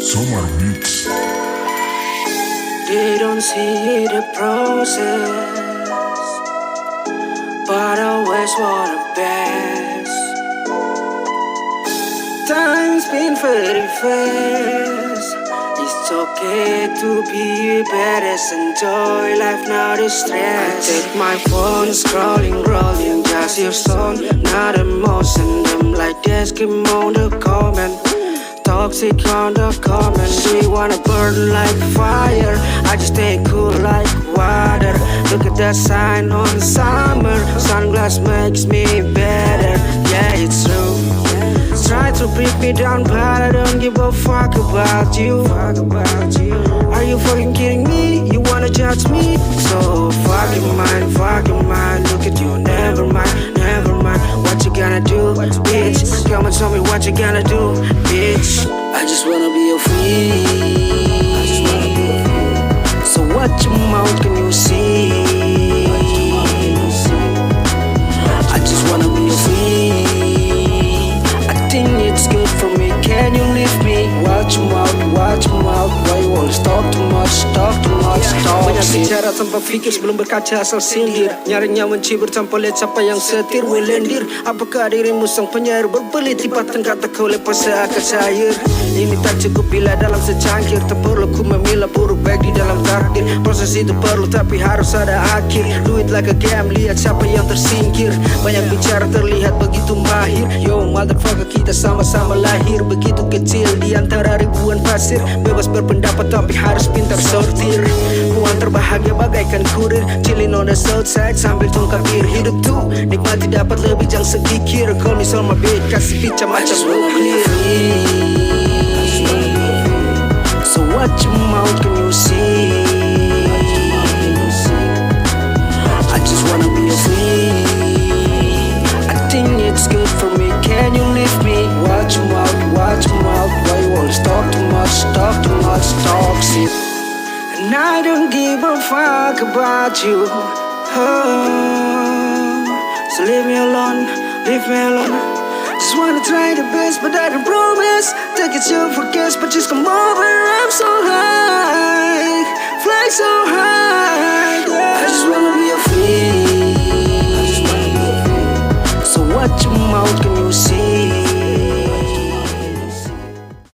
Summer Mix. They don't see the process, but always want the best. Time's been very fast. It's okay to be better, enjoy life, not a stress. I take my phone, scrolling, rolling, just your song, not emotion. Them like this, keep on the comment. Toxic on the comment. She wanna burn like fire, I just stay cool like water. Look at that sign on summer. Sunglass makes me better. Yeah, it's true. Try to break me down, but I don't give a fuck about you. Are you fucking kidding me? You wanna judge me? So fuck your mind, look at you. Never mind, what you gonna do, bitch? Come and tell me what you gonna do, bitch. I just wanna be a free. So what your mouth can you see? I just wanna be a free. It's good for me, can you leave me? Watch your mouth, why you always talk too much, Banyak bicara tanpa fikir, sebelum berkaca asal sindir. Nyarinya mencibir tanpa lihat siapa yang setir. Wilendir, apakah dirimu sang penyair berbelit? Tipatan kata kau lepas seakan cair. Ini tak cukup bila dalam secangkir. Tak perlu ku memilah buruk baik di dalam takdir. Proses itu perlu tapi harus ada akhir. Do it like a game, lihat siapa yang tersingkir. Banyak bicara terlihat begitu mahir. Yo motherfucker, kita sama-sama lahir. Begitu kecil di antara ribuan pasir. Bebas berpendapat tapi harus pintar sortir. Puan terbahagia bagaikan kurir. Chilling on the south side sambil tungkap bir. Hidup tuh nikmati dapat lebih jangan segikir. Call me Salma Bed, kasih pica macam nuklir. So what your mouth can you see? I just wanna be a free. I think it's good for me, can you leave me? Watch your mouth, why you always talk too much, toxic. And I don't give a fuck about you. So leave me alone. Just wanna try the best, but I don't promise. Take it you for guess, but just come over, I'm